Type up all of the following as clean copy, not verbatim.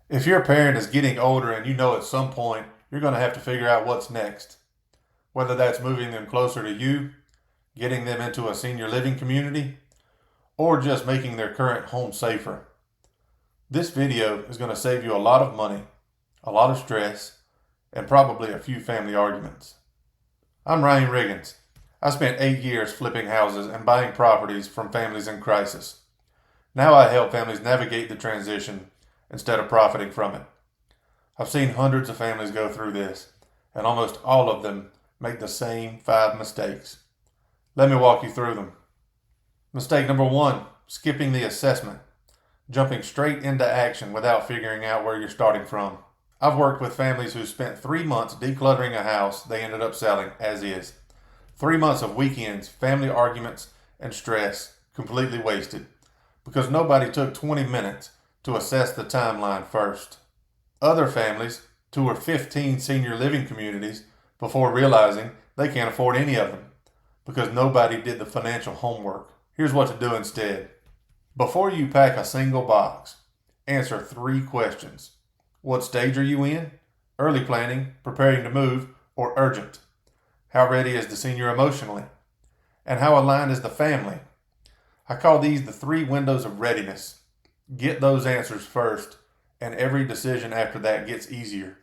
If your parent is getting older and you know at some point you're going to have to figure out what's next, whether that's moving them closer to you, getting them into a senior living community, or just making their current home safer, this video is going to save you a lot of money, a lot of stress, and probably a few family arguments. I'm Ryan Riggins. I spent 8 years flipping houses and buying properties from families in crisis. Now I help families navigate the transition instead of profiting from it. I've seen hundreds of families go through this, and almost all of them make the same 5 mistakes. Let me walk you through them. Mistake number 1, skipping the assessment, jumping straight into action without figuring out where you're starting from. I've worked with families who spent 3 months decluttering a house they ended up selling as is. 3 months of weekends, family arguments, and stress completely wasted because nobody took 20 minutes to assess the timeline first. Other families tour 15 senior living communities before realizing they can't afford any of them because nobody did the financial homework. Here's what to do instead. Before you pack a single box, answer 3 questions. What stage are you in? Early planning, preparing to move, or urgent? How ready is the senior emotionally? And how aligned is the family? I call these the 3 windows of readiness. Get those answers first, and every decision after that gets easier.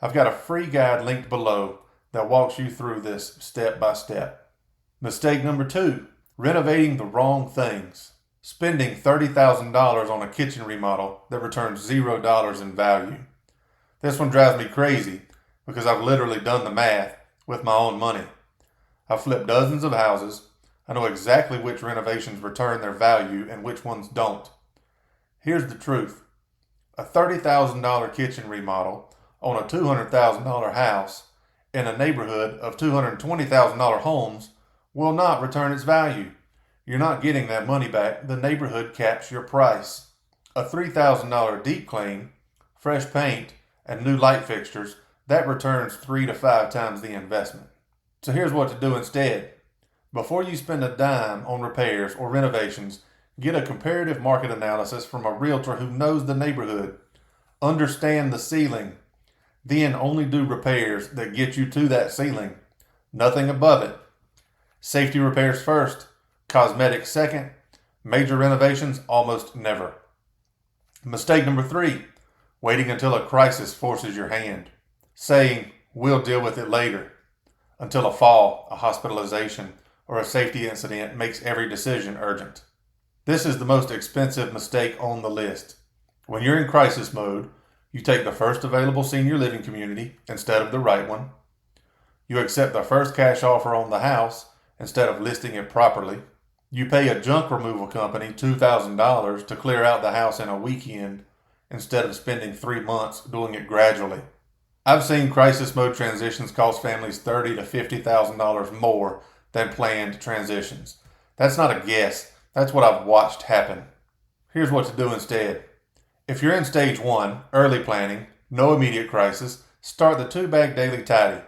I've got a free guide linked below that walks you through this step by step. Mistake number 2, renovating the wrong things. Spending $30,000 on a kitchen remodel that returns $0 in value. This one drives me crazy because I've literally done the math with my own money. I've flipped dozens of houses. I know exactly which renovations return their value and which ones don't. Here's the truth. A $30,000 kitchen remodel on a $200,000 house in a neighborhood of $220,000 homes will not return its value. You're not getting that money back. The neighborhood caps your price. A $3,000 deep clean, fresh paint, and new light fixtures, that returns 3 to 5 times the investment. So here's what to do instead. Before you spend a dime on repairs or renovations, get a comparative market analysis from a realtor who knows the neighborhood. Understand the ceiling. Then only do repairs that get you to that ceiling. Nothing above it. Safety repairs first, cosmetics second, major renovations almost never. Mistake number 3, waiting until a crisis forces your hand. Saying, we'll deal with it later, until a fall, a hospitalization, or a safety incident makes every decision urgent. This is the most expensive mistake on the list. When you're in crisis mode, you take the first available senior living community instead of the right one. You accept the first cash offer on the house instead of listing it properly. You pay a junk removal company $2,000 to clear out the house in a weekend instead of spending 3 months doing it gradually. I've seen crisis mode transitions cost families $30,000 to $50,000 more than planned transitions. That's not a guess. That's what I've watched happen. Here's what to do instead. If you're in stage 1, early planning, no immediate crisis, start the 2-bag daily tidy.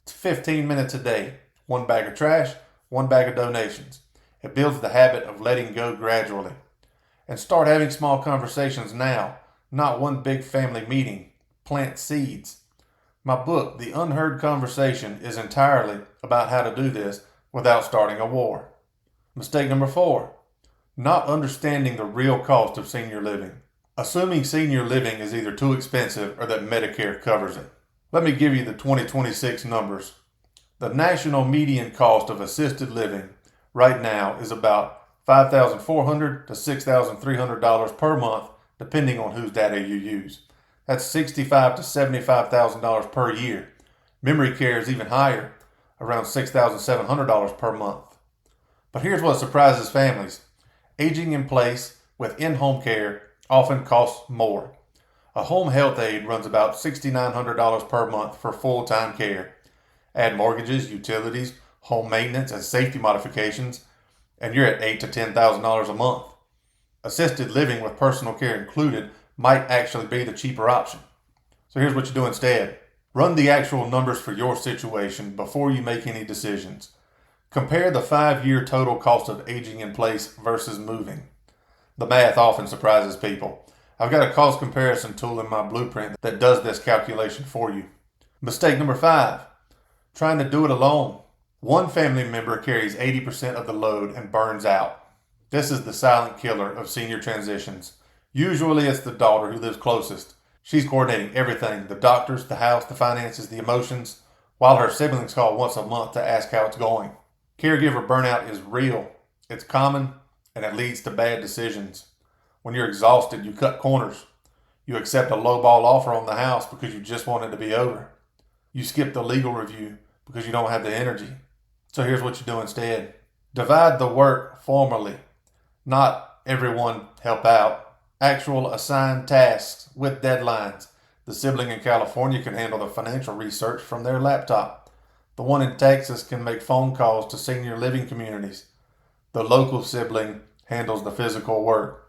It's 15 minutes a day. 1 bag of trash, 1 bag of donations. It builds the habit of letting go gradually. And start having small conversations now, not one big family meeting. Plant seeds. My book, The Unheard Conversation, is entirely about how to do this without starting a war. Mistake number 4, not understanding the real cost of senior living. Assuming senior living is either too expensive or that Medicare covers it. Let me give you the 2026 numbers. The national median cost of assisted living right now is about $5,400 to $6,300 per month, depending on whose data you use. That's $65,000 to $75,000 per year. Memory care is even higher, around $6,700 per month. But here's what surprises families. Aging in place with in-home care often costs more. A home health aide runs about $6,900 per month for full-time care. Add mortgages, utilities, home maintenance, and safety modifications, and you're at $8,000 to $10,000 a month. Assisted living with personal care included might actually be the cheaper option. So here's what you do instead. Run the actual numbers for your situation before you make any decisions. Compare the 5-year total cost of aging in place versus moving. The math often surprises people. I've got a cost comparison tool in my blueprint that does this calculation for you. Mistake number 5, trying to do it alone. One family member carries 80% of the load and burns out. This is the silent killer of senior transitions. Usually it's the daughter who lives closest. She's coordinating everything, the doctors, the house, the finances, the emotions, while her siblings call once a month to ask how it's going. Caregiver burnout is real. It's common, and it leads to bad decisions. When you're exhausted, you cut corners. You accept a lowball offer on the house because you just want it to be over. You skip the legal review because you don't have the energy. So here's what you do instead. Divide the work formally. Not everyone help out. Actual assigned tasks with deadlines. The sibling in California can handle the financial research from their laptop. The one in Texas can make phone calls to senior living communities. The local sibling handles the physical work.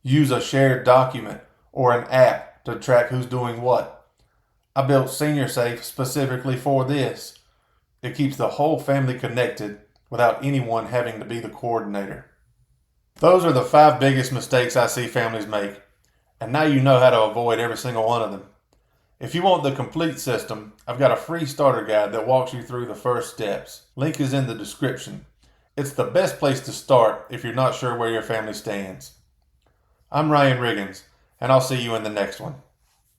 Use a shared document or an app to track who's doing what. I built SeniorSafe specifically for this. It keeps the whole family connected without anyone having to be the coordinator. Those are the 5 biggest mistakes I see families make, and now you know how to avoid every single one of them. If you want the complete system, I've got a free starter guide that walks you through the first steps. Link is in the description. It's the best place to start if you're not sure where your family stands. I'm Ryan Riggins, and I'll see you in the next one.